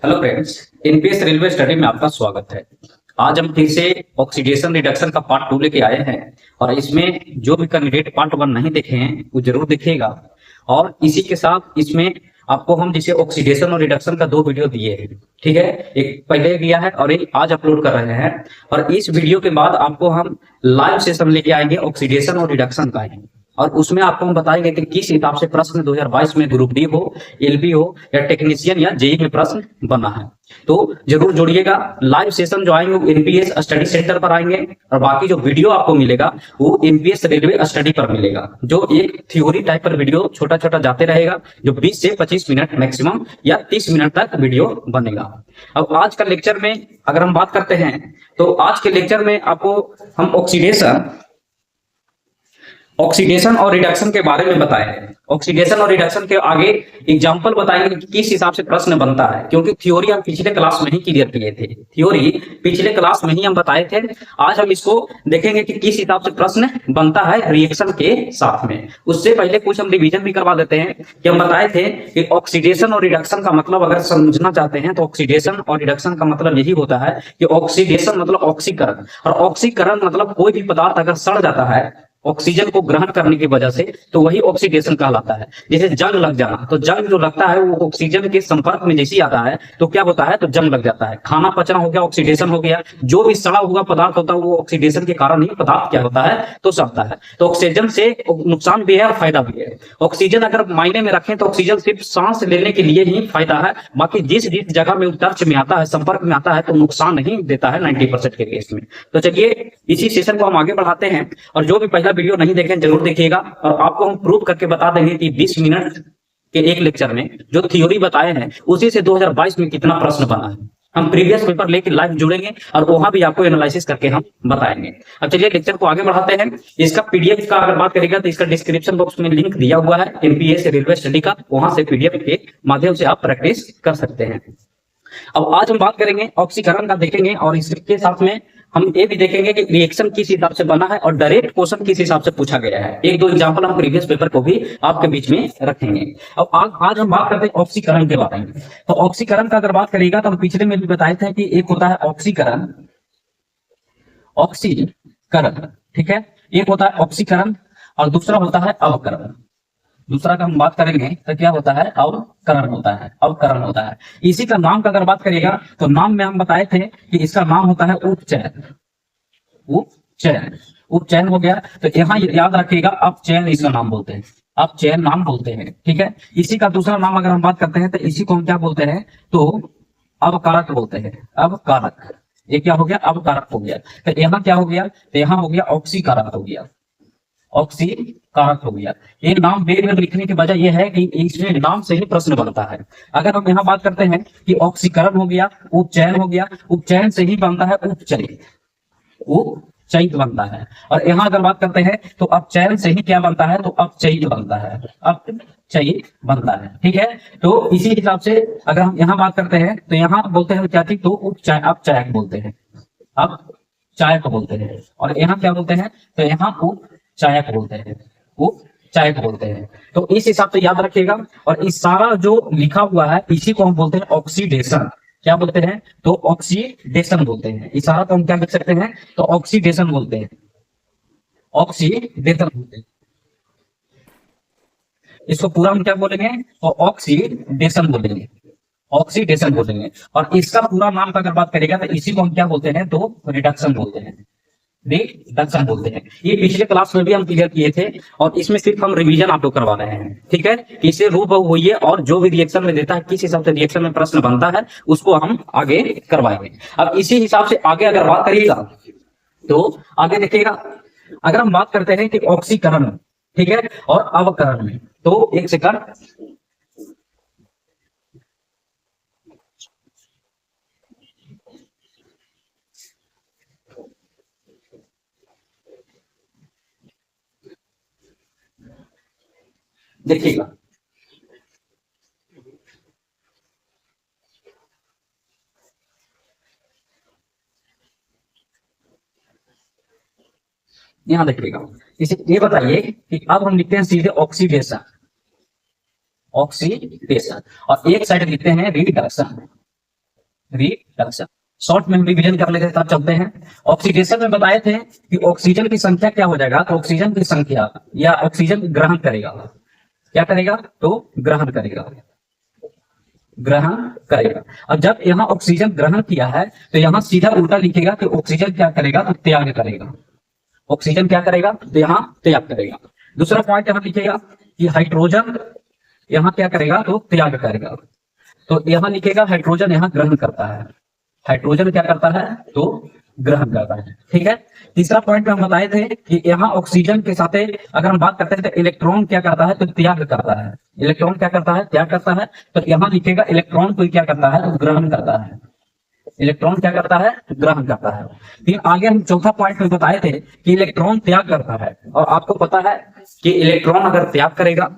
Hello friends, NPS railway study में आपका स्वागत है। आज हम फिर से ऑक्सीडेशन रिडक्शन का पार्ट 2 लेके आए हैं और इसमें जो भी कैंडिडेट पार्ट 1 नहीं देखे हैं वो जरूर देखिएगा। और इसी के साथ इसमें आपको हम जैसे ऑक्सीडेशन और रिडक्शन का 2 वीडियो दिए हैं, ठीक है। एक पहले दिया है और एक आज अपलोड कर रहे हैं। और इस वीडियो के बाद आपको हम लाइव सेशन लेके आएंगे ऑक्सीडेशन और रिडक्शन का ही, और उसमें आपको हम बताएंगे कि किस हिसाब से प्रश्न 2022 में ग्रुप डी हो, एलबी हो या टेक्नीशियन या जेई में प्रश्न बना है। तो जरूर जुड़िएगा। लाइव सेशन जो आएंगे वो एनपीएस स्टडी सेंटर पर आएंगे और बाकी जो वीडियो आपको मिलेगा वो एनपीएस रेलवे स्टडी पर मिलेगा, जो एक थ्योरी टाइप पर वीडियो छोटा छोटा जाते रहेगा, जो 20 से 25 मिनट मैक्सिमम या 30 मिनट तक वीडियो बनेगा। अब आज का लेक्चर में अगर हम बात करते हैं तो आज के लेक्चर में आपको हम ऑक्सीडेशन और रिडक्शन के बारे में बताए हैं। ऑक्सीडेशन और रिडक्शन के आगे एग्जांपल बताएंगे कि किस हिसाब से प्रश्न बनता है, क्योंकि थ्योरी हम पिछले क्लास में ही क्लियर किए थे। थ्योरी पिछले क्लास में ही हम बताए थे। आज हम इसको देखेंगे कि किस हिसाब से प्रश्न बनता है रिएक्शन के साथ में। उससे पहले कुछ हम रिवीजन भी करवा देते हैं कि हम बताए थे कि ऑक्सीडेशन और रिडक्शन का मतलब अगर समझना चाहते हैं तो ऑक्सीडेशन और रिडक्शन का मतलब यही होता है कि ऑक्सीडेशन मतलब ऑक्सीकरण, और ऑक्सीकरण मतलब कोई भी पदार्थ अगर सड़ जाता है ऑक्सीजन को ग्रहण करने की वजह से तो वही ऑक्सीडेशन कहलाता है। जैसे जंग लग जाना, तो जंग जो लगता है वो ऑक्सीजन के संपर्क में जैसे आता है तो क्या होता है, तो जंग लग जाता है। खाना पचना हो गया, ऑक्सीडेशन हो गया। जो भी सड़ा हुआ पदार्थ होता है वो ऑक्सीडेशन के कारण ही पदार्थ क्या होता है, तो सड़ता है। तो ऑक्सीजन से नुकसान भी है और फायदा भी है। ऑक्सीजन अगर मायने में रखें तो ऑक्सीजन सिर्फ सांस लेने के लिए ही फायदा है, बाकी जिस जिस जगह में टच में आता है, संपर्क में आता है, तो नुकसान नहीं देता है 90% के केस में। तो चलिए इसी सेशन को हम आगे बढ़ाते हैं, और जो भी पहला वीडियो नहीं देखें जरूर देखिएगा। और आपको हम प्रूव करके बता देंगे कि 20 मिनट के एक लेक्चर में जो थ्योरी बताए हैं उसी से 2022 में कितना प्रश्न बना है। हम प्रीवियस पेपर लेके लाइव जुड़ेंगे और वहां भी आपको एनालिसिस करके हम बताएंगे। अब चलिए लेक्चर को आगे बढ़ाते हैं। इसका पीडीएफ का अगर बात करेगा तो इसका डिस्क्रिप्शन बॉक्स में लिंक दिया हुआ है एनपीएस रेलवे स्टडी का, वहां से पीडीएफ के माध्यम से आप प्रैक्टिस कर सकते हैं। अब आज हम बात करेंगे ऑक्सीकरण का, देखेंगे और इसके साथ में हम ये भी देखेंगे कि रिएक्शन किस हिसाब से बना है और डायरेक्ट क्वेश्चन किस हिसाब से पूछा गया है। एक दो एग्जांपल हम प्रीवियस पेपर को भी आपके बीच में रखेंगे। अब आज हम बात करते हैं ऑक्सीकरण के बारे में। तो ऑक्सीकरण का अगर बात करेगा तो हम पिछले में भी बताए थे कि एक होता है ऑक्सीकरण, ठीक है। एक होता है ऑक्सीकरण और दूसरा होता है अवकरण। दूसरा का हम बात करेंगे तो क्या होता है, अवकरण होता है। इसी का नाम का अगर बात करिएगा तो नाम में हम बताए थे कि इसका नाम होता है उपचयन हो गया। तो यहाँ याद रखिएगा अपचयन इसका नाम बोलते हैं, अपचयन नाम बोलते हैं, ठीक है। इसी का दूसरा नाम अगर हम बात करते हैं तो इसी को हम क्या बोलते हैं, तो अवकारक बोलते हैं। अवकारक, ये क्या हो गया, अवकारक हो गया। तो यहाँ क्या हो गया, तो यहाँ हो गया ऑक्सीकारक हो गया, ऑक्सीकारक हो गया। ये नाम वेद में लिखने की वजह यह है कि इसमें नाम से ही प्रश्न बनता है। अगर हम यहाँ बात करते हैं कि ऑक्सीकरण हो गया, उपचयन हो गया, उपचयन से ही बनता है उपचयित बनता है। और यहाँ अगर बात करते हैं तो अपचयन से ही क्या बनता है, तो अपचयित बनता है, अपचयित बनता है, ठीक है। तो इसी हिसाब से अगर हम यहाँ बात करते हैं तो यहाँ बोलते हैं क्या थी, तो अपचायक बोलते हैं, अपचायक बोलते हैं। और यहाँ क्या बोलते हैं, तो यहाँ उपचायक बोलते हैं। तो इस हिसाब से याद रखिएगा। और इस सारा जो लिखा हुआ है इसी को हम बोलते हैं ऑक्सीडेशन। क्या बोलते हैं, तो ऑक्सीडेशन बोलते हैं। इस सारा को हम क्या लिख सकते हैं, तो ऑक्सीडेशन बोलते हैं, इसको पूरा हम क्या बोलेंगे, तो ऑक्सीडेशन बोलेंगे। और इसका पूरा नाम का अगर बात करेगा तो इसी को हम क्या बोलते हैं, तो रिडक्शन बोलते हैं। ये पिछले क्लास में भी हम क्लियर किए थे और इसमें सिर्फ हम रिवीजन आप लोग करवा रहे हैं, ठीक है। कि इसे रूबहू होइए और जो भी रिएक्शन में देता है, किस हिसाब से रिएक्शन में प्रश्न बनता है उसको हम आगे करवाएंगे। अब इसी हिसाब से आगे अगर बात करिएगा तो आगे देखिएगा। अगर हम बात करते हैं कि ऑक्सीकरण, ठीक है, और अवकरण में, तो एक सेकंड, देखिएगा। यहां देखिएगा, इसे ये बताइए कि अब हम लिखते हैं सीधे ऑक्सीडेशन, और एक साइड लिखते हैं रिडक्शन। रिडक्शन। शॉर्ट में हम रिवीजन कर लेते हैं तब चलते हैं। ऑक्सीडेशन में बताए थे कि ऑक्सीजन की संख्या क्या हो जाएगा, तो ऑक्सीजन की संख्या या ऑक्सीजन ग्रहण करेगा, क्या करेगा, तो ग्रहण करेगा, ग्रहण करेगा। अब जब यहाँ ऑक्सीजन ग्रहण किया है तो यहाँ सीधा उल्टा लिखेगा कि ऑक्सीजन क्या करेगा, तो त्याग करेगा। ऑक्सीजन क्या करेगा, तो यहाँ त्याग करेगा। दूसरा पॉइंट यहाँ लिखेगा कि हाइड्रोजन यहाँ क्या करेगा, तो त्याग करेगा। तो यहाँ लिखेगा हाइड्रोजन यहाँ ग्रहण करता है, हाइड्रोजन क्या करता है, तो ग्रहण करता है। ठीक है। तीसरा पॉइंट में हम बताए थे कि यहाँ ऑक्सीजन के साथ अगर हम बात करते हैं तो इलेक्ट्रॉन क्या करता है, तो त्याग करता है। इलेक्ट्रॉन क्या करता है, त्याग करता है। तो यहाँ लिखेगा इलेक्ट्रॉन को क्या करता है, तो ग्रहण करता है। इलेक्ट्रॉन क्या करता है, ग्रहण करता है। फिर आगे हम चौथा पॉइंट में बताए थे कि इलेक्ट्रॉन त्याग करता है, और आपको पता है कि इलेक्ट्रॉन अगर त्याग करेगा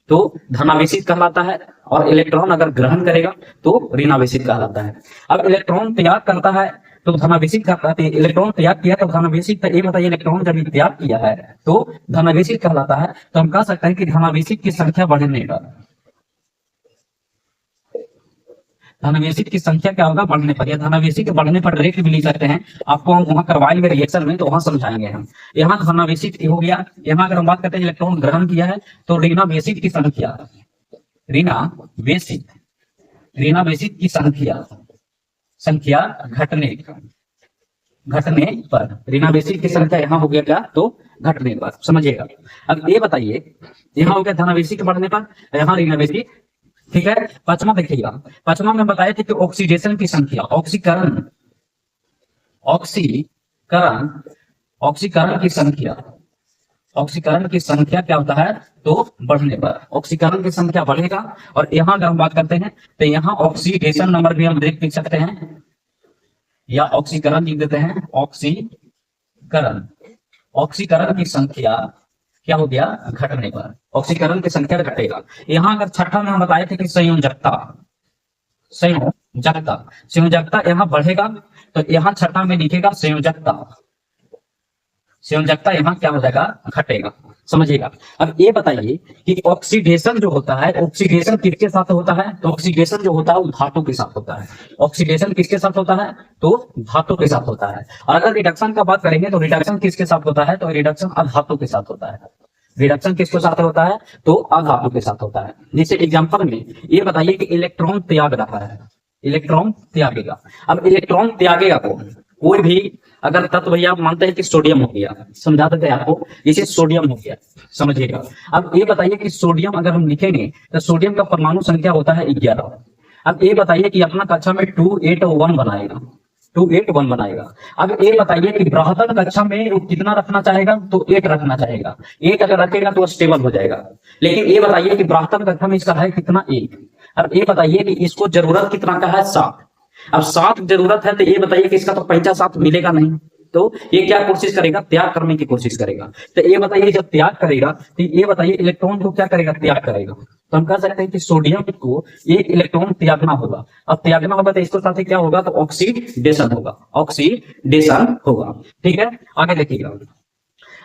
तो धनावेशित कहलाता है, और इलेक्ट्रॉन अगर ग्रहण करेगा तो ऋणावेशित कहलाता है। अब इलेक्ट्रॉन त्याग करता है तो धनावेशित कहलाता है, इलेक्ट्रॉन त्याग किया तो धनावेशित। ये बताइए इलेक्ट्रॉन जब त्याग किया है तो धनावेशित कहलाता है। तो हम कह सकते हैं कि धनावेशित की संख्या बढ़ने पर, धनावेशित की संख्या क्या होगा, बढ़ने पर। या धनावेशित के बढ़ने पर डायरेक्ट भी लिख सकते हैं, आपको हम वहां करवाएंगे रिएक्शन में तो वहां समझाएंगे हम। यहाँ धनावेशित हो गया। यहाँ अगर हम बात करते हैं इलेक्ट्रॉन ग्रहण किया है तो ऋणावेशित की संख्या, ऋणावेशित, ऋणावेशित की संख्या, संख्या घटने पर, ऋणावेशित की संख्या यहाँ हो गया क्या, तो घटने पर, समझिएगा। अब ये बताइए यहाँ हो गया धनावेशित के बढ़ने पर, यहाँ ऋणावेशित। ठीक है। पांचवा देखिएगा, पांचवा में बताए थे कि ऑक्सीडेशन की संख्या, ऑक्सीकरण, ऑक्सीकरण, ऑक्सीकरण की संख्या, ऑक्सीकरण की संख्या क्या होता है, तो बढ़ने पर ऑक्सीकरण की संख्या बढ़ेगा। और यहाँ अगर हम बात करते हैं तो यहाँ ऑक्सीडेशन नंबर भी हम देख सकते हैं, या ऑक्सीकरण लिख देते हैं, ऑक्सीकरण, ऑक्सीकरण की संख्या क्या हो गया, घटने पर, ऑक्सीकरण की संख्या घटेगा। यहाँ अगर छठा में हम बताए थे कि संयोजकता, संयोजकता, संयोजकता यहाँ बढ़ेगा। तो यहाँ छठा में लिखेगा संयोजकता, संयोजकता यहाँ क्या हो जाएगा, घटेगा, समझिएगा। अब ये बताइए कि ऑक्सीडेशन जो होता है, ऑक्सीडेशन किसके साथ होता है, तो ऑक्सीडेशन जो होता है वो धातु के साथ होता है। ऑक्सीडेशन किसके साथ होता है, तो धातु के साथ होता है। और अगर रिडक्शन का बात करेंगे तो रिडक्शन किसके साथ होता है, तो रिडक्शन अधातु के साथ होता है। रिडक्शन किसके साथ होता है, तो अधातु के साथ होता है। जैसे एग्जांपल में ये बताइए कि इलेक्ट्रॉन त्याग रहा है, इलेक्ट्रॉन त्यागेगा। अब इलेक्ट्रॉन त्यागेगा को कोई भी अगर तत्व, भैया आप मानते हैं कि सोडियम हो गया, समझा देते हैं आपको, जैसे सोडियम हो गया, समझिएगा। अब ये बताइए कि सोडियम अगर हम लिखेंगे तो सोडियम का परमाणु संख्या होता है 11। अब ये बताइए कि अपना कक्षा में 281 बनाएगा, 281 बनाएगा। अब ये बताइए कि बृहत्तर कक्षा में वो कितना रखना चाहेगा, तो 8 रखना चाहेगा। 8 अगर रखेगा तो स्टेबल हो जाएगा। लेकिन ये बताइए कि बृहत्तर कक्षा में इसका है कितना, 1। अब ये बताइए कि इसको जरूरत कितना का है, 7। अब 7 जरूरत है तो ये बताइए कि इसका तो पैंचा 7 मिलेगा नहीं, तो ये क्या कोशिश करेगा, त्याग करने की कोशिश करेगा। तो ये बताइए जब त्याग करेगा तो ये बताइए इलेक्ट्रॉन को क्या करेगा, त्याग करेगा। तो हम कह सकते हैं कि सोडियम को एक इलेक्ट्रॉन त्यागना होगा। अब त्यागना होगा तो इसके साथ क्या होगा, तो ऑक्सीडेशन होगा, ऑक्सीडेशन होगा। ठीक है, आगे देखिएगा।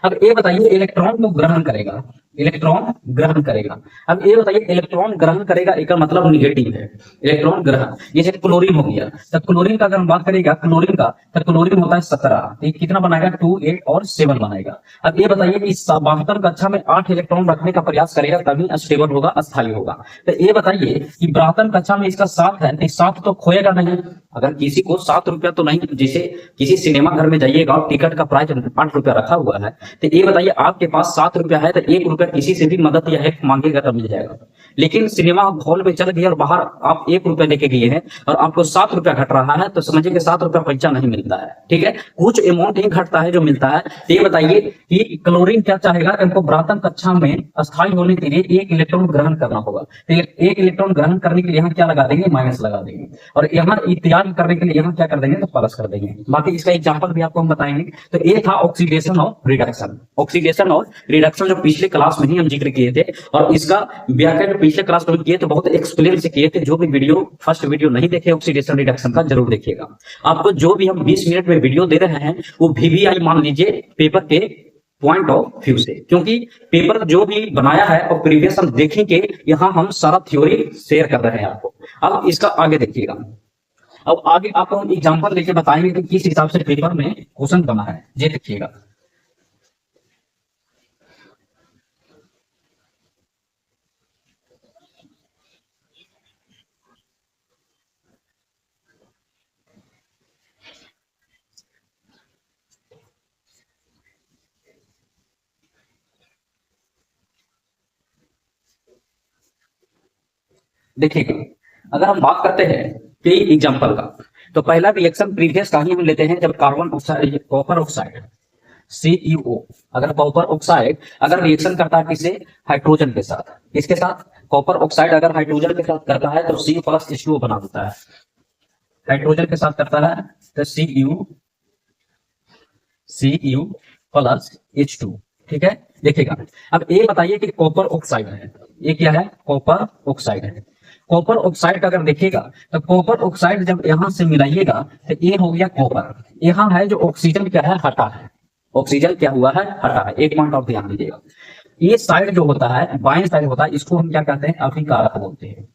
अब ये बताइए इलेक्ट्रॉन को ग्रहण करेगा, इलेक्ट्रॉन ग्रहण करेगा। अब ये बताइए इलेक्ट्रॉन ग्रहण करेगा, एक मतलब निगेटिव है इलेक्ट्रॉन ग्रहण। जैसे क्लोरीन हो गया, तो क्लोरीन का अगर हम बात करेगा क्लोरीन का, तो क्लोरीन होता है 17, तो कितना बनाएगा, 2, 8 और 7 बनाएगा। अब ये बताइए कि 72 कक्षा में 8 इलेक्ट्रॉन रखने का प्रयास करेगा तभी स्टेबल होगा, अस्थायी होगा। तो ये बताइए कि 72 कक्षा में इसका 7 है, तो 7 तो खोएगा नहीं। अगर किसी को 7 रुपया तो नहीं, जैसे किसी सिनेमा घर में जाइएगा टिकट का प्राइस 8 रुपया रखा हुआ है, तो ये बताइए आपके पास 7 रुपया है तो 1 रुपया किसी से भी मदद या हेल्प मांगेगा तब मिल जाएगा। लेकिन सिनेमा हॉल में चल गए और बाहर आप 1 रुपया लेके गए हैं और आपको 7 रुपया घट रहा है, तो समझिए कि 7 रुपया पैसा नहीं मिलता है। ठीक है, कुछ अमाउंट ही घटता है जो मिलता है। तो ये बताइए कि क्लोरीन क्या चाहेगा, हमको बृहत्तर कक्षा में अस्थायी होने के लिए 1 इलेक्ट्रॉन ग्रहण करना होगा। तो 1 इलेक्ट्रॉन ग्रहण करने के लिए यहाँ क्या लगा देंगे, माइनस लगा देंगे, और यहाँ त्याग करने के लिए यहाँ क्या कर देंगे, तो प्लस कर देंगे। बाकी इसका एग्जांपल भी आपको हम बताएंगे। तो ये था ऑक्सीडेशन और रिडक्शन। ऑक्सीडेशन और रिडक्शन जो पिछले क्लास में ही हम जिक्र किए थे, और इसका व्याख्या पिछले क्लास में किए थे, बहुत एक्सप्लेन से किए थे। जो भी वीडियो फर्स्ट वीडियो नहीं देखे ऑक्सीडेशन रिडक्शन का, जरूर देखिएगा। आपको जो भी हम 20 मिनट में वीडियो दे रहे हैं वो VVI मान लीजिए पेपर के पॉइंट ऑफ व्यू से, क्योंकि पेपर जो भी बनाया है और प्रीवियस हम देखेंगे, यहाँ हम सारा थ्योरी शेयर कर रहे हैं आपको। अब इसका आगे देखिएगा। अब आगे आपको हम एग्जांपल लेके बताएंगे कि किस हिसाब से पेपर में क्वेश्चन बना है, ये देखिएगा। देखिएगा, अगर हम बात करते हैं कि एग्जांपल का, तो पहला रिएक्शन प्रीवियस का ही हम लेते हैं, जब carbon oxide, copper oxide CuO, अगर कॉपर ऑक्साइड अगर रिएक्शन करता है किसे, हाइड्रोजन के साथ, किसके साथ, कॉपर ऑक्साइड अगर हाइड्रोजन के साथ करता है तो C प्लस H2O बना देता है, हाइड्रोजन के साथ करता है तो Cu प्लस H2। ठीक है, देखिएगा। अब ये बताइए कि कॉपर ऑक्साइड है, ये क्या है, कॉपर ऑक्साइड है। कॉपर ऑक्साइड अगर देखिएगा तो कॉपर ऑक्साइड जब यहां से मिलाइएगा तो ये हो गया कॉपर, यहां है जो ऑक्सीजन क्या है, हटा है, ऑक्सीजन क्या हुआ है, हटा है। एक पॉइंट और ध्यान दीजिएगा, ये साइड जो होता है, बाएं साइड होता है, इसको हम क्या कहते हैं, अभिकारक बोलते हैं।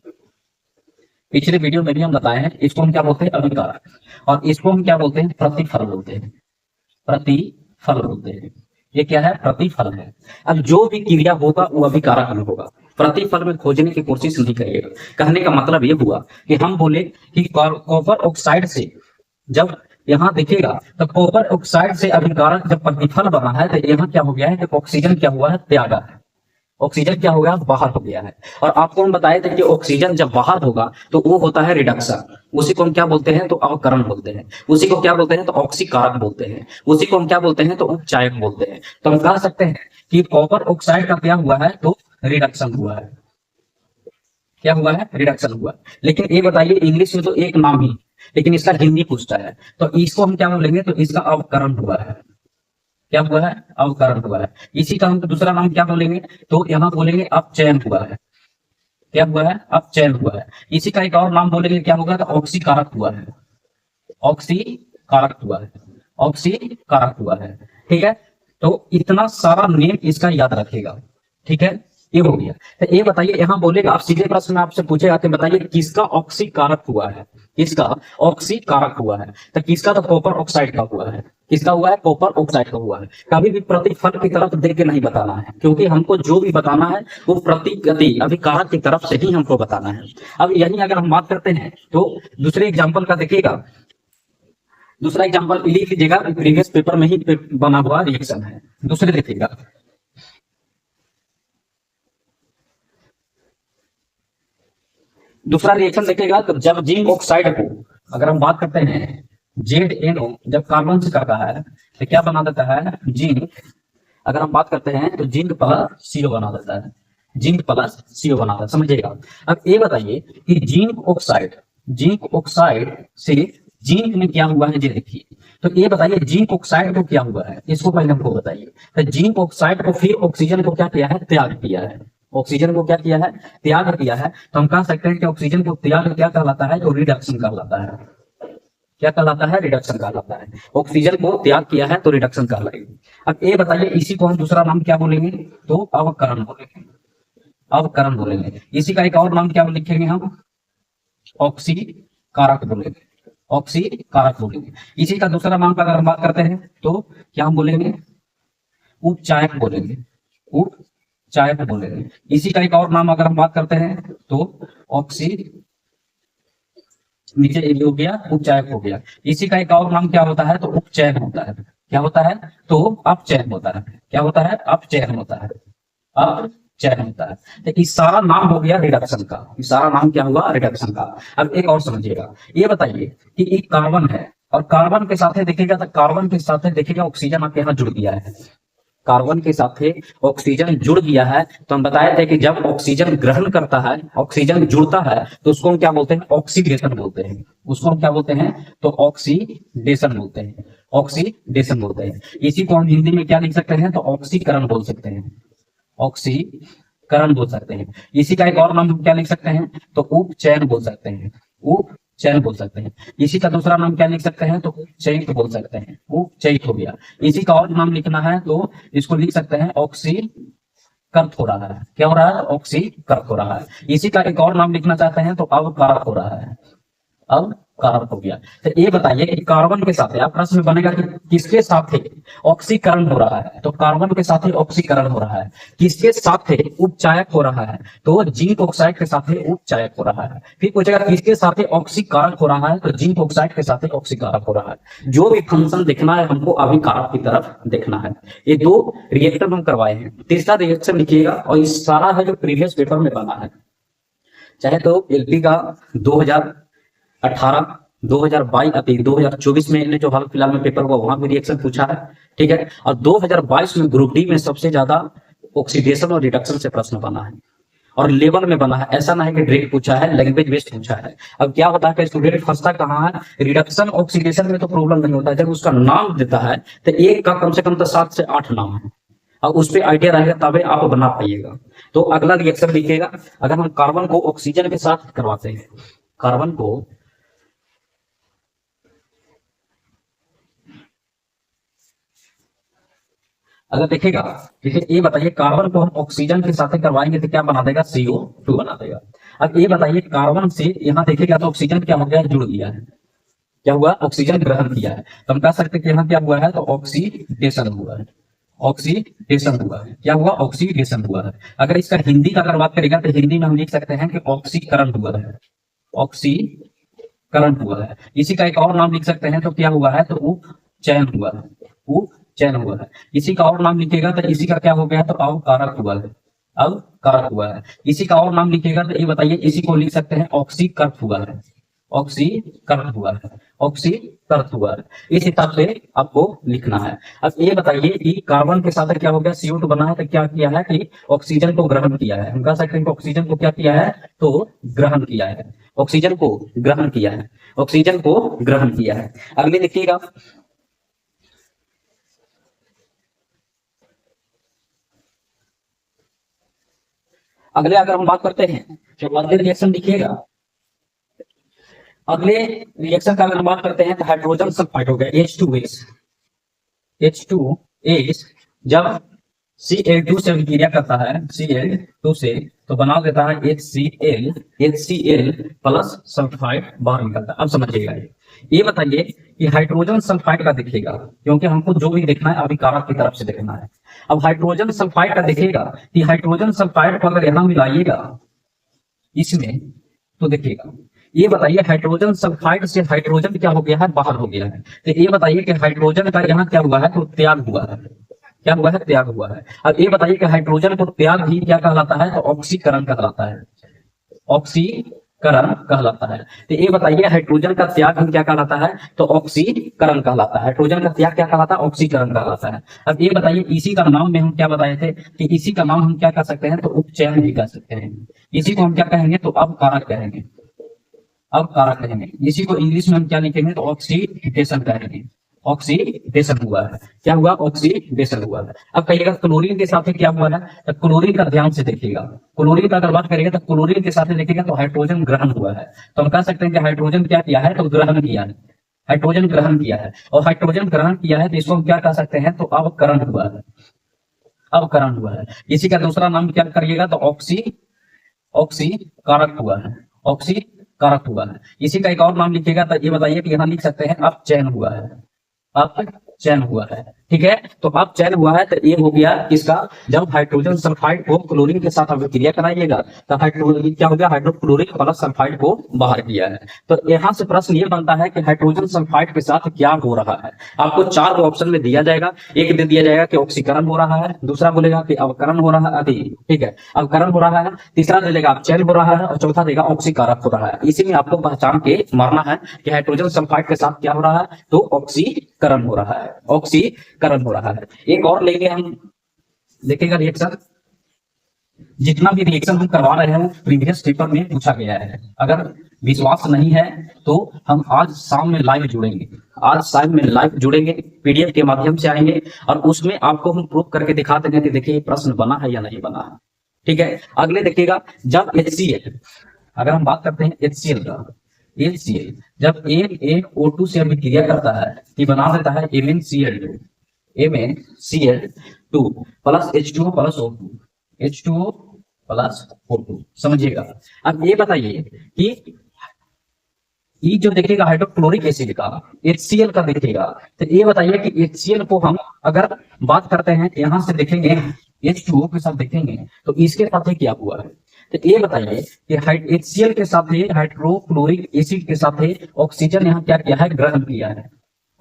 पिछले वीडियो में भी हम बताए हैं, इसको हम क्या बोलते हैं, अभिकारक, और इसको हम क्या बोलते हैं, प्रतिफल बोलते हैं, प्रतिफल बोलते हैं। ये क्या है, प्रतिफल है। अब जो भी क्रिया होगा वो अभिकारक में होगा, प्रतिफल में खोजने की कोशिश नहीं करिएगा। कहने का मतलब ये हुआ कि हम बोले कि कॉपर ऑक्साइड से जब यहां देखिएगा तो कॉपर ऑक्साइड से अभिकारक जब प्रतिफल बना है तो यहाँ क्या हो गया है कि ऑक्सीजन क्या हुआ है, त्यागा है, ऑक्सीजन क्या हो गया, बाहर हो गया है। और आपको हम बताए थे कि ऑक्सीजन जब बाहर होगा तो वो होता है रिडक्शन, उसी को हम क्या बोलते हैं, तो अवकरण बोलते हैं, उसी को क्या बोलते हैं, तो ऑक्सीकारक बोलते हैं, उसी को हम क्या बोलते हैं, तो उपचायक बोलते हैं। तो हम कह सकते हैं कि कॉपर ऑक्साइड का क्या हुआ है, तो रिडक्शन हुआ है, क्या हुआ है, रिडक्शन हुआ। लेकिन ये बताइए, इंग्लिश में तो एक नाम ही, लेकिन इसका हिंदी पूछता है, तो इसको हम क्या बोलेंगे, तो इसका अवकरण हुआ है, क्या हुआ है, अवकरण हुआ है। इसी का हम दूसरा नाम क्या बोलेंगे, तो यहाँ बोलेंगे अपचयन हुआ है, क्या हुआ है, अपचयन हुआ है। इसी का एक और नाम बोलेंगे, क्या होगा, तो ऑक्सीकारक हुआ है, ऑक्सीकारक हुआ है, ऑक्सीकारक हुआ है। ठीक है, तो इतना सारा नेम इसका याद रखेगा। ठीक है, ये हो गया। तो ये बताइए, यहाँ बोलेगा, आप सीधे प्रश्न में आपसे पूछेगा कि बताइए किसका ऑक्सीकारक हुआ है, किसका ऑक्सीकारक हुआ है, तो किसका, तो कॉपर ऑक्साइड का हुआ है, किसका हुआ है, कॉपर ऑक्साइड का हुआ है। कभी भी प्रतिफल की तरफ देख के नहीं बताना है, क्योंकि हमको जो भी बताना है वो प्रतिगति अभिकारक की तरफ से ही हमको बताना है। अब यही अगर हम बात करते हैं तो दूसरे एग्जाम्पल का देखिएगा, दूसरा एग्जाम्पल लिख लीजिएगा, प्रीवियस पेपर में ही बना हुआ रिएक्शन है। दूसरे देखिएगा, दूसरा रिएक्शन देखिएगा, तो जब जिंक ऑक्साइड को अगर हम बात करते हैं, ZNO जब कार्बन से करता है तो क्या बना देता है, जिंक, अगर हम बात करते हैं तो जिंक प्लस CO बना देता है, जिंक प्लस CO बना देता है, समझिएगा। अब ये बताइए कि जिंक ऑक्साइड से जिंक में क्या हुआ है, ये देखिए। तो ये बताइए जिंक ऑक्साइड को क्या हुआ है, इसको पहले हमको बताइए। तो जिंक ऑक्साइड को फिर ऑक्सीजन को क्या किया है, त्याग किया है, ऑक्सीजन को क्या किया है, त्याग किया है। तो हम कह सकते हैं कि ऑक्सीजन को त्याग क्या कहलाता है, तो रिडक्शन कहलाता है, क्या कहलाता है, रिडक्शन कहलाता है। ऑक्सीजन को त्याग किया है तो रिडक्शन कहलाएगी। अब ये बताइए, इसी को हम दूसरा नाम क्या बोलेंगे, तो अवकरण बोलेंगे, अवकरण बोलेंगे। इसी का एक और नाम क्या लिखेंगे हम, ऑक्सीकारक बोलेंगे, ऑक्सीकारक बोलेंगे। इसी का दूसरा नाम का अगर हम बात करते हैं तो क्या हम बोलेंगे, उपचायक बोलेंगे, उपचायक बोलेंगे। इसी का एक और नाम अगर हम बात करते हैं तो ऑक्सी, नीचे ये हो गया, उपचायक हो गया। इसी का एक और नाम क्या होता है, तो उपचयन होता है, क्या होता है, तो अपचयन होता है, क्या होता है, अपचयन होता है, अपचयन होता है। तो इस सारा नाम हो गया रिडक्शन का, इस सारा नाम क्या हुआ, रिडक्शन का। अब एक और समझिएगा, ये बताइए कि एक कार्बन है और कार्बन के साथ देखिएगा, तो कार्बन के साथ देखिएगा ऑक्सीजन आपके यहाँ जुड़ गया है, कार्बन के साथ ऑक्सीजन जुड़ गया है। तो हम बताए थे कि जब ऑक्सीजन ग्रहण करता है, ऑक्सीजन जुड़ता है, तो उसको हम क्या बोलते हैं, ऑक्सीडेशन बोलते हैं, उसको हम क्या बोलते हैं, तो ऑक्सीडेशन बोलते हैं, ऑक्सीडेशन बोलते हैं। इसी को हम हिंदी में क्या लिख सकते हैं, तो ऑक्सीकरण बोल सकते हैं, ऑक्सीकरण बोल सकते हैं। इसी का एक और नाम हम क्या लिख सकते हैं, तो उपचयन बोल सकते हैं, उपचयन बोल सकते हैं। इसी का दूसरा नाम क्या लिख सकते हैं, तो उपचयित बोल सकते हैं, उपचयित हो गया। इसी का और नाम लिखना है तो इसको लिख सकते हैं ऑक्सीकर्त हो रहा है, क्या हो रहा है, ऑक्सीकर्त हो रहा है। इसी का एक और नाम लिखना चाहते हैं तो अवकारक हो रहा है, कारक हो गया। तो ये बताइए कि कार्बन के साथ, आप प्रश्न में बनेगा कि किसके साथ ऑक्सीकरण हो रहा है, तो कार्बन के साथ ऑक्सीकरण हो रहा है। किसके साथ उपचायक हो रहा है, तो जिंक ऑक्साइड के साथ उपचायक हो रहा है। फिर पूछेगा किसके साथ ऑक्सीकारक हो रहा है, तो जिंक ऑक्साइड के साथ ऑक्सीकारक हो रहा है। जो भी फंक्शन देखना है हमको अभिकारक की तरफ देखना है। ये दो रिएक्टर हम करवाए हैं। तीसरा रिएक्शन लिखिएगा, और ये सारा है जो प्रीवियस पेपर में बना है, चाहे तो एलपी का 2018, 2022, 2024 में इन्हें जो हाल फिलहाल में पेपर हुआ वहां भी रिएक्शन पूछा है, ठीक है। और 2022 में ग्रुप डी में सबसे ज्यादा ऑक्सीडेशन और रिडक्शन से प्रश्न बना है, और लेवल में बना है। ऐसा ना है कि डायरेक्ट पूछा है, लैंग्वेज बेस्ड पूछा है। अब क्या होता है कि स्टूडेंट फंसता कहाँ है, रिडक्शन ऑक्सीडेशन में तो प्रॉब्लम नहीं होता, जब उसका नाम देता है तो एक का कम से कम तो 7 से 8 नाम है, अब उस पर आइडिया रहेगा तभी आप बना पाइएगा। तो अगला रिएक्शन लिखिएगा, अगर हम कार्बन को ऑक्सीजन के साथ करवाते हैं, कार्बन को अगर देखेगा, जैसे ये बताइए कार्बन को हम ऑक्सीजन के साथ करवाएंगे तो क्या बना देगा, CO2 बना देगा। अब ये बताइए कार्बन से यहाँ देखेगा तो ऑक्सीजन क्या हो गया, जुड़ गया है। क्या हुआ, ऑक्सीजन ग्रहण किया है, तो हम कह सकते हैं कि यहाँ क्या हुआ है, तो ऑक्सीडेशन हुआ है। ऑक्सीडेशन हुआ है, क्या हुआ, ऑक्सीडेशन हुआ है। अगर इसका हिंदी का अगर बात करेगा तो हिंदी में हम लिख सकते हैं कि ऑक्सीकरण हुआ है, ऑक्सीकरण हुआ है। इसी का एक और नाम लिख सकते हैं, तो क्या हुआ है, तो उपचयन हुआ है, उपचयन हुआ है। इसी का और नाम लिखेगा तो इसी का क्या हो गया, तो अवकारक हुआ है, अवकारक हुआ है। इसी का और नाम लिखेगा तो ये बताइए, इसी को लिख सकते हैं ऑक्सीकर्त हुआ है, ऑक्सीकरण हुआ है, ऑक्सीकरण हुआ है। इस हिसाब से आपको लिखना है। अब ये बताइए कि कार्बन के साथ क्या हो गया, CO2 बना है, तो क्या किया है कि ऑक्सीजन को ग्रहण किया है। हम कह सकते हैं कि ऑक्सीजन को क्या किया है, तो ग्रहण किया है, ऑक्सीजन को ग्रहण किया है, ऑक्सीजन को ग्रहण किया है। अगले देखिएगा, अगले अगर हम बात करते हैं तो अगले रिएक्शन लिखिएगा। अगले रिएक्शन का अगर हम बात करते हैं तो हाइड्रोजन सल्फाइड हो गया H2S, H2S जब Cl2 से विक्रिया करता है, Cl2 से, तो बना देता है HCl प्लस सल्फाइड बाहर निकलता है। अब समझिएगा, ये बताइए कि हाइड्रोजन सल्फाइड का दिखेगा, क्योंकि हमको जो भी देखना है अभिकारक की तरफ से देखना है। अब हाइड्रोजन सल्फाइड का दिखेगा कि हाइड्रोजन सल्फाइड को अगर यहां मिलाइएगा इसमें, तो देखिएगा, ये बताइए हाइड्रोजन सल्फाइड से हाइड्रोजन क्या हो गया है, बाहर हो गया है। तो ये बताइए कि हाइड्रोजन का यहाँ क्या हुआ है, तो त्याग हुआ है। क्या हुआ है, त्याग हुआ है। अब ये बताइए कि हाइड्रोजन को त्याग ही क्या कहलाता है, तो ऑक्सीकरण कहलाता है, ऑक्सीकरण कहलाता है। तो ये बताइए हाइड्रोजन का त्याग हम क्या कहलाता है, तो ऑक्सीकरण कहलाता है। हाइड्रोजन का त्याग क्या कहलाता है, ऑक्सीकरण कहलाता है। अब ये बताइए इसी का नाम में हम क्या बताए थे कि इसी का नाम हम क्या कह सकते हैं, तो उपचयन भी कह सकते हैं। इसी को हम क्या कहेंगे, तो अवकारक कहेंगे, अवकारक कहेंगे। इसी को इंग्लिश में हम क्या लिखेंगे, तो ऑक्सीडेशन कहेंगे, ऑक्सीडेशन हुआ है। क्या हुआ, ऑक्सीडेशन हुआ है। अब कहिएगा क्लोरीन के साथ क्या हुआ है, तो क्लोरीन का ध्यान से देखिएगा। क्लोरीन का अगर बात करेगा तो क्लोरीन के साथ देखिएगा तो हाइड्रोजन ग्रहण हुआ है। तो हम कह सकते हैं कि हाइड्रोजन क्या किया है, तो ग्रहण किया है, हाइड्रोजन ग्रहण किया है। और हाइड्रोजन ग्रहण किया है तो इसको हम क्या कह सकते हैं, तो अवकरण हुआ है, अवकरण हुआ है। इसी का दूसरा नाम क्या करिएगा, तो ऑक्सीकारक हुआ है, ऑक्सीकारक हुआ है। इसी का एक और नाम लिखिएगा, तो ये बताइए कि यहाँ लिख सकते हैं अपचयन हुआ है, अपचयन हुआ है। ठीक है, तो अपचयन हुआ है तो ये हो गया किसका, जब हाइड्रोजन सल्फाइड को क्लोरीन के साथ अभिक्रिया कराइएगा तो हाइड्रोजन क्या हो गया, हाइड्रोक्लोरिक प्लस सल्फाइड को बाहर किया है। तो यहाँ से प्रश्न ये बनता है कि हाइड्रोजन सल्फाइड के साथ क्या हो रहा है। आपको 4 ऑप्शन में दिया जाएगा, एक दे दिया जाएगा कि ऑक्सीकरण हो रहा है, दूसरा बोलेगा कि अवकरण हो रहा है, ठीक है, अवकरण हो रहा है, तीसरा देगा अपचयन हो रहा है, और चौथा देगा ऑक्सीकारक हो रहा है। इसी में आपको पहचान के मारना है कि हाइड्रोजन सल्फाइड के साथ क्या हो रहा है, तो ऑक्सीकरण हो रहा है, ऑक्सीकरण हो रहा है। एक और लेंगे हम, देखेगा रिएक्शन, जितना भी रिएक्शन हम करवा रहे हैं वो प्रीवियस पेपर में पूछा गया है। अगर विश्वास नहीं है तो हम आज शाम में लाइव जुड़ेंगे, आज शाम में लाइव जुड़ेंगे, पीडीएफ के माध्यम से आएंगे और उसमें आपको हम प्रूफ करके दिखा देंगे कि देखिए प्रश्न बना है या नहीं बना है। ठीक है, अगले देखिएगा, जब HCl, अगर हम बात करते हैं HCl का, HCl जब NaO2 से अभिक्रिया करता है कि बना देता है MnCl2, MnCl2 plus H2O plus O2, H2O plus O2। समझिएगा। अब ये बताइए कि ई जो देखिएगा हाइड्रोक्लोरिक एसिड का, HCl का देखिएगा, तो ये बताइए कि HCl को हम अगर बात करते हैं यहां से देखेंगे H2O के साथ देखेंगे तो इसके साथ ही क्या हुआ है, तो ये बताइए कि HCl के साथ हाइड्रोक्लोरिक एसिड के साथ ऑक्सीजन यहाँ क्या किया है, ग्रहण किया है।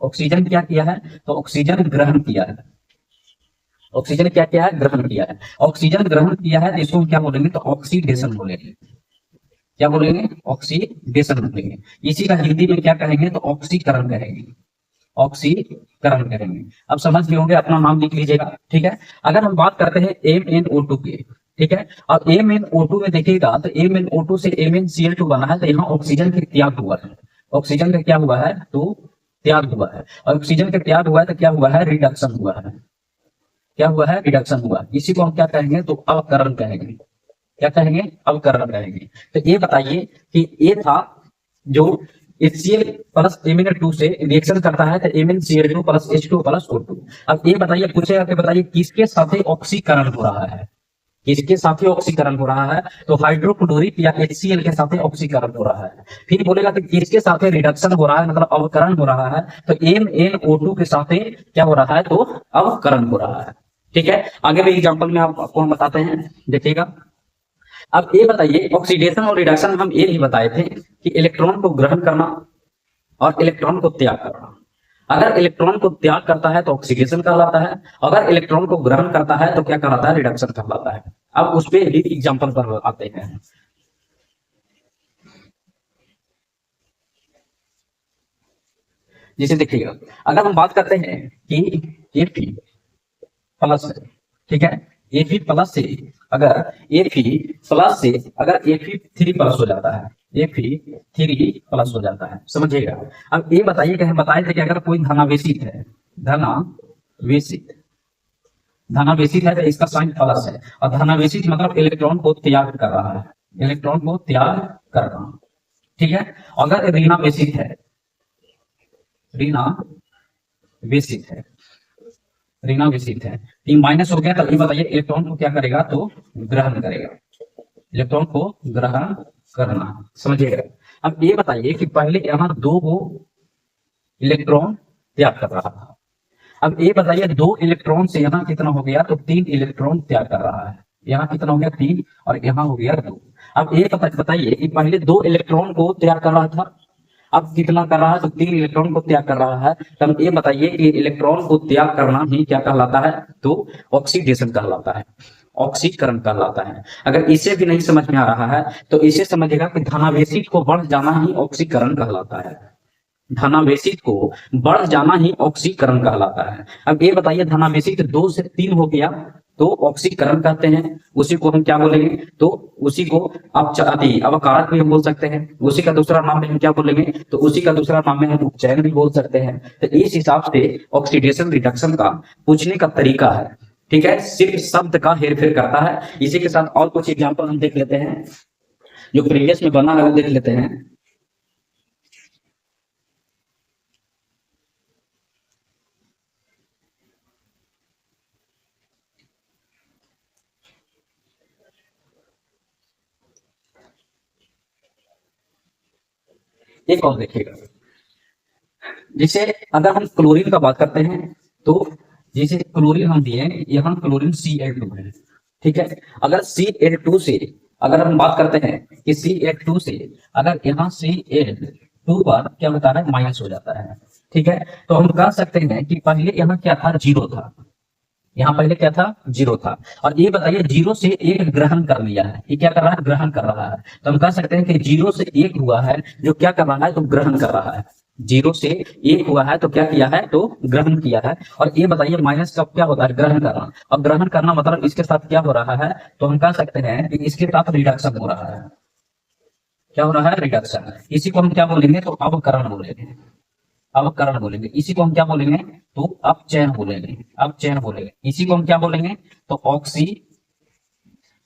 ऑक्सीजन क्या किया है, तो ऑक्सीजन ग्रहण किया है। ऑक्सीजन क्या किया है, ग्रहण किया है। ऑक्सीजन ग्रहण किया है तो इसको हम क्या बोलेंगे, तो ऑक्सीडेशन बोलेंगे। क्या बोलेंगे, ऑक्सीडेशन बोलेंगे। इसी का हिंदी में क्या कहेंगे, तो ऑक्सीकरण कहेंगे। ऑक्सीकरण करेंगे। अब समझ गए होंगे, अपना नाम लिख लीजिएगा, ठीक है। अगर हम बात करते हैं MnO2 की, ठीक है, अब MnO2 में देखिएगा तो MnO2 से MnCl2 बना है, तो यहाँ ऑक्सीजन का त्याग हुआ है। ऑक्सीजन का क्या हुआ है, तो त्याग हुआ है। और ऑक्सीजन का त्याग हुआ है तो क्या हुआ है, रिडक्शन हुआ है। क्या हुआ है, रिडक्शन हुआ। इसी को हम क्या कहेंगे, तो अवकरण कहेंगे। क्या कहेंगे, अवकरण कहेंगे। तो ये बताइए कि ये था जो HCl प्लस Mn2 से रिएक्शन करता है तो MnCl2 plus H2 plus O2। अब ये बताइए, पूछेगा कि बताइए किसके साथ ऑक्सीकरण हो रहा है, किसके साथ ऑक्सीकरण हो रहा है, तो हाइड्रोक्लोरिक या HCl के साथ ऑक्सीकरण हो रहा है। फिर बोलेगा कि किसके साथ रिडक्शन हो रहा है, मतलब अवकरण हो रहा है, तो MnO2 के साथ क्या हो रहा है, तो अवकरण हो रहा है। ठीक है, आगे भी एग्जाम्पल में आपको हम बताते हैं, देखिएगा। अब ये बताइए, ऑक्सीडेशन और रिडक्शन हम ये भी बताए थे कि इलेक्ट्रॉन को ग्रहण करना और इलेक्ट्रॉन को त्याग करना। अगर इलेक्ट्रॉन को त्याग करता है तो ऑक्सीडेशन कहलाता है, अगर इलेक्ट्रॉन को ग्रहण करता है तो क्या कहलाता है, रिडक्शन कहलाता है। अब उस पर भी एग्जाम्पल पर आते हैं। जैसे देखिएगा, अगर हम बात करते हैं कि Fe प्लस है, ठीक है, Fe प्लस से अगर Fe प्लस से अगर Fe3 प्लस हो जाता है, Fe3 प्लस हो जाता है, समझिएगा। अब ये बताइए कि हम बताए थे कि अगर कोई धनावेशित है, धनावेशित है तो इसका साइन प्लस है, और धनावेशित मतलब इलेक्ट्रॉन को त्याग कर रहा है, इलेक्ट्रॉन को त्याग कर रहा है, ठीक है। अगर ऋणावेशित है, ऋणावेशित है, ऋणावेशित है, ये माइनस हो गया, तो ये बताइए इलेक्ट्रॉन को क्या करेगा, तो ग्रहण करेगा, इलेक्ट्रॉन को ग्रहण करना, समझिएगा। अब ये बताइए कि पहले यहाँ 2 को इलेक्ट्रॉन त्याग कर रहा था, अब ये बताइए 2 इलेक्ट्रॉन से यहाँ कितना हो गया, तो 3 इलेक्ट्रॉन त्याग कर रहा है। यहाँ कितना हो गया, 3, और यहाँ हो गया 2। अब ये बताइए कि पहले 2 इलेक्ट्रॉन को त्याग कर रहा था, अब कितना कर रहा है, तो 3 इलेक्ट्रॉन को त्याग कर रहा है। तो हम ये बताइए कि इलेक्ट्रॉन को त्याग करना ही क्या कहलाता है, तो ऑक्सीडेशन कहलाता है, ऑक्सीकरण कहलाता है। अगर इसे भी नहीं समझ में आ रहा है तो इसे समझिएगा कि धनावेशित को बढ़ जाना ही ऑक्सीकरण कहलाता है, धनावेशित को बढ़ जाना ही ऑक्सीकरण कहलाता है। अब ये बताइए, धनावेशित 2 से 3 हो गया तो ऑक्सीकरण कहते हैं, उसी को हम क्या बोलेंगे, तो उसी को अवकारक भी हम बोल सकते हैं, उसी का दूसरा नाम में हम क्या बोलेंगे, तो उसी का दूसरा नाम में हम उपचयन भी बोल सकते हैं। तो इस हिसाब से ऑक्सीडेशन रिडक्शन का पूछने का तरीका है, ठीक है, सिर्फ शब्द का हेरफेर करता है। इसी के साथ और कुछ एग्जाम्पल हम देख लेते हैं, जो प्रीवियस में बना है वो देख लेते हैं। एक और देखिएगा, जैसे अगर हम क्लोरीन का बात करते हैं तो जैसे क्लोरीन हम दिए, यहाँ क्लोरीन Cl2 है, ठीक है। अगर Cl2 से अगर हम बात करते हैं कि Cl2 से अगर यहाँ Cl2 पर क्या होता है, माइनस हो जाता है, ठीक है। तो हम कह सकते हैं कि पहले यहाँ क्या था, 0 था, यहाँ पहले क्या था, 0 था। और ये बताइए 0 से 1 ग्रहण कर लिया है, ये क्या कर रहा है, ग्रहण कर रहा है। तो हम कह सकते हैं कि 0 से 1 हुआ है जो क्या कर रहा है, तो ग्रहण कर रहा है। 0 से 1 हुआ है तो क्या किया है, तो ग्रहण किया है। और ये बताइए माइनस कब क्या होता है, ग्रहण करना। और ग्रहण करना मतलब इसके साथ क्या हो रहा है, तो हम कह सकते हैं कि इसके साथ रिडक्शन हो रहा है। क्या हो रहा है, रिडक्शन। इसी को हम क्या बोलेंगे, तो अवकरण बोलेंगे, अवकरण बोलेंगे। इसी को हम क्या बोलेंगे, तो अपचयन बोलेंगे, अपचयन बोलेंगे। इसी को हम क्या बोलेंगे, तो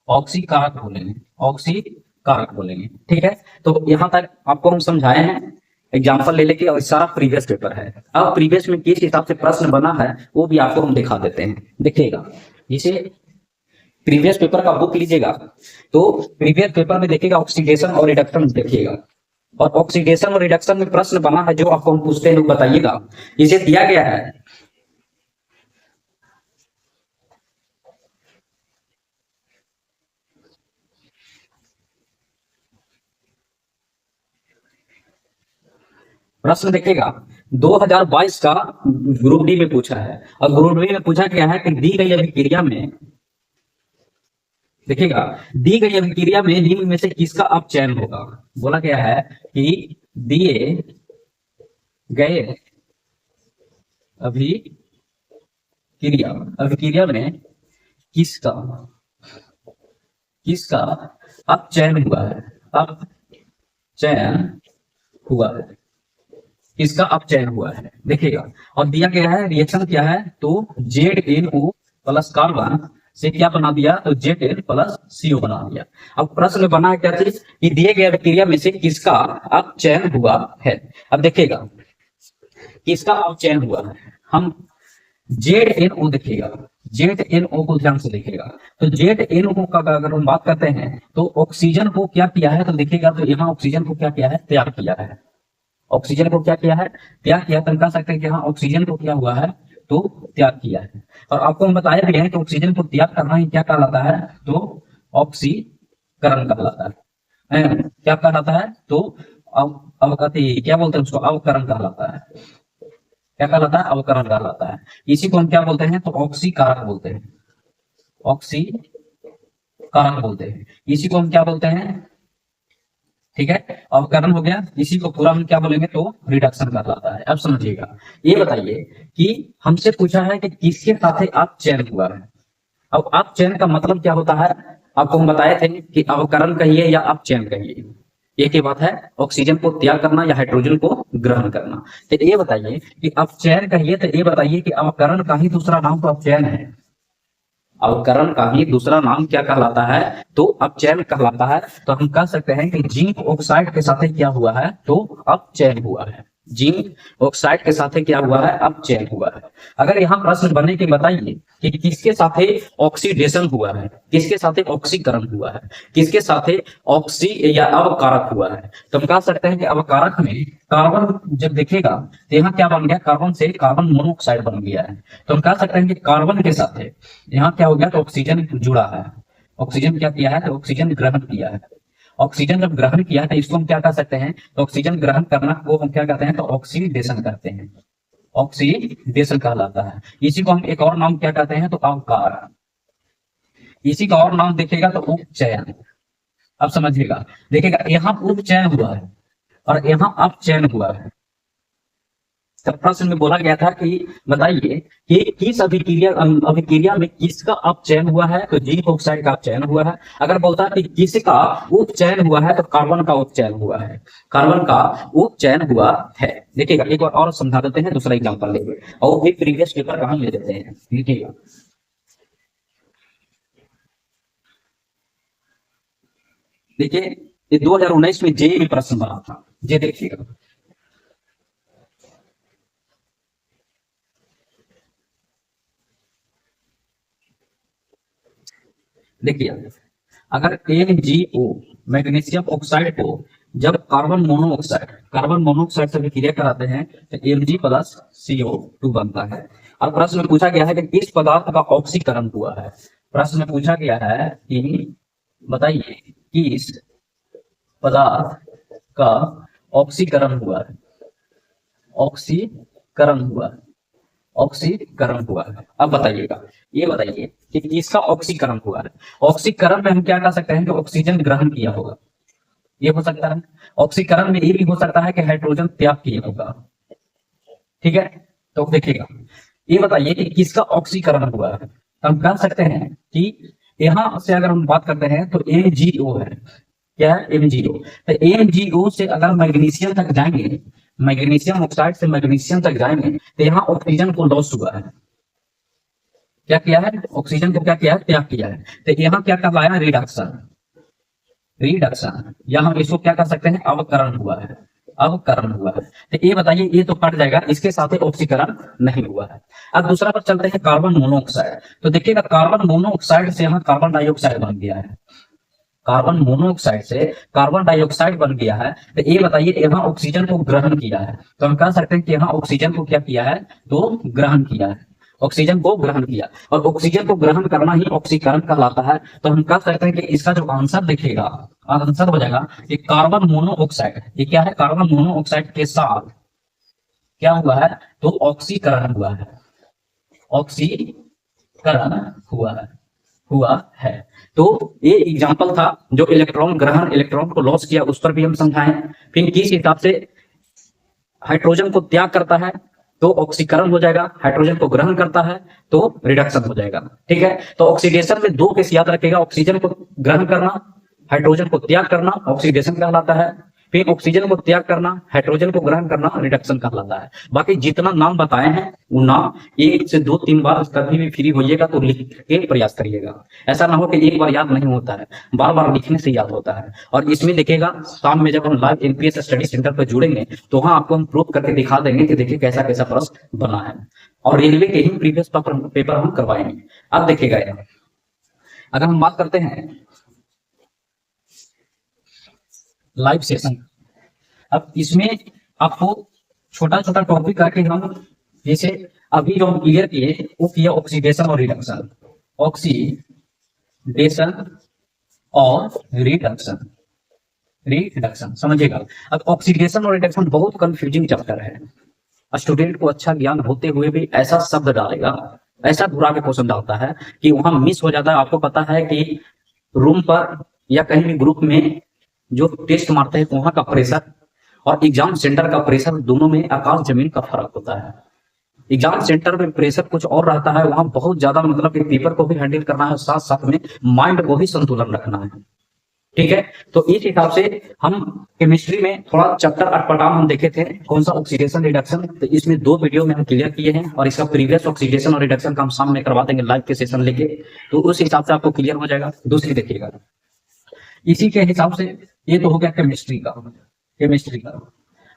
ऑक्सीकारक बोलेंगे, ऑक्सीकारक बोलेंगे, ठीक है। तो यहां तक आपको हम समझाए हैं, एग्जाम्पल ले लेके, और सारा प्रीवियस पेपर है। अब प्रीवियस में किस हिसाब से प्रश्न बना है वो भी आपको हम दिखा देते हैं, देखिएगा। जिसे प्रीवियस पेपर का बुक लीजिएगा तो प्रीवियस पेपर में देखिएगा ऑक्सीडेशन और रिडक्शन देखिएगा, और ऑक्सीडेशन और रिडक्शन में प्रश्न बना है जो आपको हम पूछते हैं, लोग बताइएगा। इसे दिया गया है, प्रश्न देखिएगा 2022 का ग्रुप डी में पूछा है, और ग्रुप डी में पूछा गया है कि दी गई अभिक्रिया में, देखिएगा, दी गई अभिक्रिया में निम्न में से किसका अपचयन होगा। बोला गया है कि दिए गए अभिक्रिया में किसका किसका अपचयन हुआ है, अपचयन हुआ है, किसका अपचयन हुआ है। देखिएगा, और दिया गया है रिएक्शन क्या है, तो ZnO प्लस कार्बन से क्या बना दिया, तो Zn प्लस CO बना दिया। अब प्रश्न में बना है क्या चीज, कि दिए गए अभिक्रिया में से किसका अपचयन हुआ है। अब देखिएगा किसका अपचयन हुआ है, हम ZnO देखिएगा, ZnO को ध्यान से देखिएगा, तो ZnO का अगर हम बात करते हैं तो ऑक्सीजन को क्या किया है, तो देखिएगा तो यहाँ ऑक्सीजन को क्या किया है, त्याग किया है। ऑक्सीजन को क्या किया है, त्याग किया। तो हम कह सकते हैं कि हाँ ऑक्सीजन को क्या हुआ है, तो त्याग किया है। और आपको हम बताया भी है कि ऑक्सीजन को त्याग करना ही क्या कहलाता है, तो ऑक्सीकरण कहलाता है। क्या कहलाता है, तो अवगति क्या बोलते हैं उसको, अवकरण कहलाता है। क्या कहलाता है, अवकरण कहलाता है। इसी को हम क्या बोलते हैं, तो ऑक्सीकारक बोलते हैं, ऑक्सीकारक बोलते हैं। इसी को हम क्या बोलते हैं, ठीक है, अवकरण हो गया। इसी को पूरा हम क्या बोलेंगे, तो रिडक्शन कहलाता है। अब समझिएगा, ये बताइए कि हमसे पूछा है कि किसके साथ अपचयन हुआ है। अब अपचयन का मतलब क्या होता है, आपको हम बताए थे कि अवकरण कहिए या अपचयन कहिए, एक ही बात है, ऑक्सीजन को त्याग करना या हाइड्रोजन को ग्रहण करना। तो ये बताइए कि अपचयन कहिए, तो ये बताइए कि अवकरण का ही दूसरा नाम तो अपचयन है। अवकरण का ही दूसरा नाम क्या कहलाता है, तो अपचयन कहलाता है। तो हम कह सकते हैं कि जिंक ऑक्साइड के साथ क्या हुआ है, तो अपचयन हुआ है। जिंक ऑक्साइड के साथ क्या हुआ है, अपचयन हुआ है। अगर यहाँ प्रश्न बने के बताइए कि किसके साथ ऑक्सीडेशन हुआ है, किसके साथ ऑक्सीकरण हुआ है, किसके साथ ऑक्सी या अवकारक हुआ है, तो हम कह सकते हैं कि अवकारक में कार्बन जब देखेगा तो यहाँ क्या बन गया, कार्बन से कार्बन मोनोऑक्साइड बन गया है। तो हम कह सकते हैं कि कार्बन के साथ यहाँ क्या हो गया, तो ऑक्सीजन जुड़ा है। ऑक्सीजन क्या किया है, तो ऑक्सीजन ग्रहण किया है। ऑक्सीजन जब ग्रहण किया है तो इसको हम क्या कह सकते हैं, तो ऑक्सीजन ग्रहण करना को हम क्या कहते हैं, तो ऑक्सीडेशन कहते हैं। ऑक्सीडेशन कहलाता है। इसी को हम एक और नाम क्या कहते हैं, तो अवकार। इसी का और नाम देखिएगा तो उपचयन। अब समझिएगा, देखिएगा यहाँ उपचयन हुआ है और यहाँ अपचयन हुआ है। तब प्रश्न में बोला गया था कि बताइए कि किस अभिक्रिया में किसका अपचयन हुआ है, तो जिंक ऑक्साइड का अपचयन हुआ है। अगर बोलता है कि किसका उपचयन हुआ है, तो कार्बन का उपचयन हुआ है, कार्बन का उपचयन हुआ है। देखिएगा एक बार और समझा देते हैं, दूसरा एग्जाम्पल लेंगे और भी प्रीवियस पेपर का हम ले देते हैं। देखिएगा देखिए, ये 2019 में जेईई प्रश्न बना था, ये देखिएगा। देखिए, अगर MgO मैग्नीशियम ऑक्साइड को जब कार्बन मोनोऑक्साइड से विक्रिया कराते हैं तो Mg प्लस CO2 बनता है। और प्रश्न में पूछा गया है कि किस पदार्थ का ऑक्सीकरण हुआ है। प्रश्न में पूछा गया है कि बताइए किस पदार्थ का ऑक्सीकरण हुआ है, ऑक्सीकरण हुआ है, ऑक्सीकरण हुआ है। अब बताइएगा, ये बताइए कि किसका ऑक्सीकरण हुआ है। ऑक्सीकरण में हम क्या कह सकते हैं कि ऑक्सीजन ग्रहण किया होगा, ये हो सकता है। ऑक्सीकरण में ये भी हो सकता है कि हाइड्रोजन त्याग किया होगा, ठीक है। तो देखिएगा, ये बताइए कि किसका ऑक्सीकरण हुआ है। तो हम कह सकते हैं कि यहां से अगर हम बात करते हैं तो MgO है, क्या है, MgO। तो MgO से अगर मैग्नीशियम तक जाएंगे, मैग्नीशियम ऑक्साइड से मैग्नीशियम तक जाएंगे तो यहाँ ऑक्सीजन को लॉस हुआ है। क्या किया है, ऑक्सीजन को क्या किया है, त्याग किया है। तो यहाँ क्या कहलाया, रिडक्शन। या हम इसको क्या कर सकते हैं, अवकरण हुआ है, अवकरण हुआ है। तो ये बताइए, ये तो कट जाएगा, इसके साथ ऑक्सीकरण नहीं हुआ है। अब दूसरा पर चलते हैं, कार्बन मोनोऑक्साइड। तो देखिएगा कार्बन मोनोऑक्साइड से यहाँ कार्बन डाइऑक्साइड बन गया है। कार्बन मोनोऑक्साइड से कार्बन डाइऑक्साइड बन गया है, तो ये बताइए यहाँ ऑक्सीजन को ग्रहण किया है, तो हम कह सकते हैं कि यहाँ ऑक्सीजन को क्या किया है, तो ग्रहण किया है, ऑक्सीजन को ग्रहण किया। और ऑक्सीजन को ग्रहण करना ही ऑक्सीकरण कहलाता है। तो हम कह सकते हैं कि इसका जो आंसर दिखेगा, आंसर हो जाएगा कि कार्बन मोनोऑक्साइड, ये क्या है, कार्बन मोनोऑक्साइड के साथ क्या हुआ है, तो ऑक्सीकरण हुआ है, ऑक्सीकरण हुआ है। तो ये एग्जांपल था जो इलेक्ट्रॉन ग्रहण, इलेक्ट्रॉन को लॉस किया, उस पर भी हम समझाएं। फिर किस हिसाब से हाइड्रोजन को त्याग करता है तो ऑक्सीकरण हो जाएगा, हाइड्रोजन को ग्रहण करता है तो रिडक्शन हो जाएगा। ठीक है, तो ऑक्सीडेशन में दो केस याद रखेगा, ऑक्सीजन को ग्रहण करना, हाइड्रोजन को त्याग करना ऑक्सीडेशन कहलाता है, फिर ऑक्सीजन को त्याग करना, हाइड्रोजन को ग्रहण करना रिडक्शन कहलाता है। बाकी जितना नाम बताए हैं वो नाम 1 से 2-3 बार कभी भी फ्री होइएगा तो लिख के प्रयास करिएगा। ऐसा ना हो कि एक बार याद नहीं होता है, बार बार लिखने से याद होता है। और इसमें देखिएगा शाम में जब हम लाइव एनपीएस स्टडी सेंटर पर जुड़ेंगे तो वहां आपको हम प्रूफ करके दिखा देंगे कि देखिए कैसा कैसा प्रश्न बना है, और रेलवे के ही प्रीवियस पेपर हम करवाएंगे। अब देखिएगा अगर हम बात करते हैं लाइव सेशन, अब इसमें आपको छोटा छोटा टॉपिक करके हम, जैसे अभी जो हम क्लियर किए वो किया ऑक्सीडेशन और रिडक्शन, ऑक्सीडेशन और रिडक्शन समझिएगा। अब ऑक्सीडेशन और रिडक्शन बहुत कंफ्यूजिंग चैप्टर है, स्टूडेंट को अच्छा ज्ञान होते हुए भी ऐसा शब्द डालेगा, ऐसा घुरा के क्वेश्चन डालता है कि वहां मिस हो जाता है। आपको पता है कि रूम पर या कहीं भी ग्रुप में जो टेस्ट मारते हैं वहां का प्रेशर और एग्जाम सेंटर का प्रेशर, दोनों में आकाश जमीन का फर्क होता है। एग्जाम सेंटर में प्रेशर कुछ और रहता है, वहां बहुत ज्यादा मतलब कि पेपर को भी हैंडल करना है, साथ साथ में माइंड को भी संतुलन रखना है। ठीक है, तो इस हिसाब से हम केमिस्ट्री में थोड़ा चैप्टर अटपटाम हम देखे थे, कौन सा ऑक्सीडेशन रिडक्शन, तो इसमें 2 वीडियो में हम क्लियर किए हैं, और इसका प्रीवियस ऑक्सीडेशन और रिडक्शन का हम सामने करवा देंगे लाइव के सेशन लेके, तो उस हिसाब से आपको क्लियर हो जाएगा। दूसरी देखिएगा, इसी के हिसाब से ये तो हो गया केमिस्ट्री का।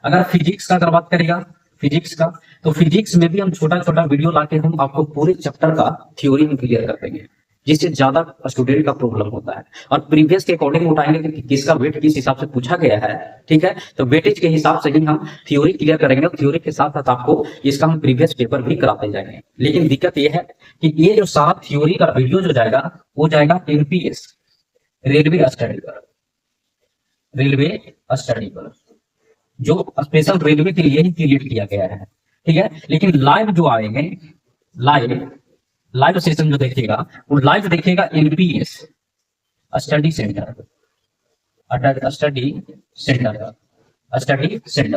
अगर फिजिक्स का अगर बात करेगा, फिजिक्स का, तो फिजिक्स में भी हम छोटा छोटा वीडियो लाके हम आपको पूरे चैप्टर का थ्योरी में क्लियर कर देंगे, जिससे ज्यादा स्टूडेंट का प्रॉब्लम होता है। और प्रीवियस के अकॉर्डिंग उठाएंगे कि किसका वेट किस हिसाब से पूछा गया है। ठीक है, तो वेटेज के हिसाब से ही हम थ्योरी क्लियर करेंगे, थ्योरी के साथ साथ आपको इसका हम प्रीवियस पेपर भी कराते जाएंगे। लेकिन दिक्कत यह है कि ये जो सारा थ्योरी का वीडियो जो जाएगा वो जाएगा एनपीएस रेलवे स्टडी पर, जो स्पेशल रेलवे के लिए ही क्रिएट किया गया है। ठीक है, लेकिन लाइव जो आएंगे, लाइव सेशन जो देखिएगा वो लाइव देखिएगा एनपीएस स्टडी सेंटर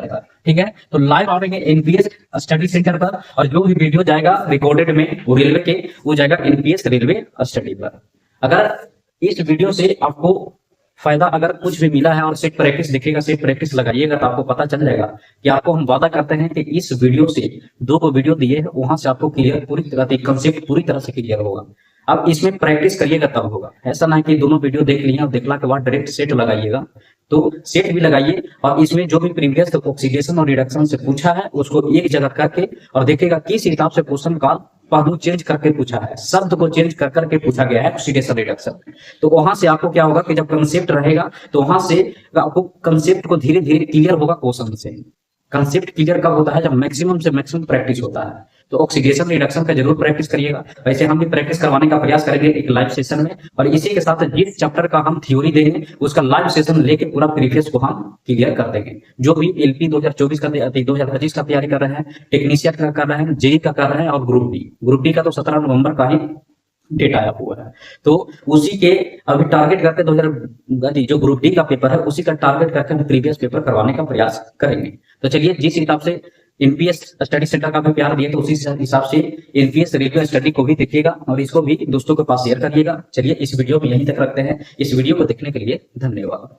का। ठीक है, तो लाइव आएंगे एनपीएस स्टडी सेंटर पर, और जो भी वीडियो जाएगा रिकॉर्डेड में वो रेलवे के, वो जाएगा एनपीएस रेलवे स्टडी पर। अगर इस वीडियो से आपको फायदा अगर कुछ भी मिला है और सेट प्रैक्टिस दिखेगा, सेट प्रैक्टिस लगाइएगा, तो आपको पता चल जाएगा कि आपको हम वादा करते हैं कि इस वीडियो से 2 वीडियो दिए हैं, वहां से आपको क्लियर पूरी तरह कंसेप्ट पूरी तरह से क्लियर होगा। अब इसमें प्रैक्टिस करिएगा तब होगा, ऐसा ना कि दोनों वीडियो देख लिए और देखला के बाद डायरेक्ट सेट लगाइएगा। तो सेट भी लगाइए, और इसमें जो भी प्रीवियस ऑक्सीडेशन और रिडक्शन से पूछा है उसको एक जगह करके और देखिएगा किस हिसाब से क्वेश्चन का पहलू चेंज करके पूछा है, शब्द को चेंज कर करके पूछा गया है ऑक्सीडेशन रिडक्शन। तो वहां से आपको क्या होगा कि जब कंसेप्ट रहेगा तो वहां से आपको कंसेप्ट को धीरे धीरे क्लियर होगा क्वेश्चन से। कंसेप्ट क्लियर कब होता है, जब मैक्सिमम से मैक्सिमम प्रैक्टिस होता है। तो ऑक्सीडेशन रिडक्शन का जरूर प्रैक्टिस करिएगा, वैसे हम भी प्रैक्टिस करवाने का प्रयास करेंगे एक लाइव सेशन में, और इसी के साथ जिस चैप्टर का हम थ्योरी देंगे उसका लाइव सेशन लेके पूरा प्रीवियस को हम क्लियर कर देंगे। जो भी एलपी 2024 का 2025 का तैयारी कर रहे हैं, टेक्नीशियन का कर रहे हैं, जेई का कर रहे हैं, और ग्रुप डी का तो 17 नवंबर का ही डेट आया हुआ है। तो उसी के अभी टारगेट करके 2000 जो ग्रुप डी का पेपर है उसी का टारगेट करके हम प्रीवियस पेपर करवाने का प्रयास करेंगे। तो चलिए, जिस हिसाब से एनपीएस स्टडी सेंटर का भी प्यार दिया तो उसी हिसाब से एनपीएस रेलवे स्टडी को भी देखिएगा और इसको भी दोस्तों के पास शेयर करिएगा। चलिए, इस वीडियो में यहीं तक रखते हैं। इस वीडियो को देखने के लिए धन्यवाद।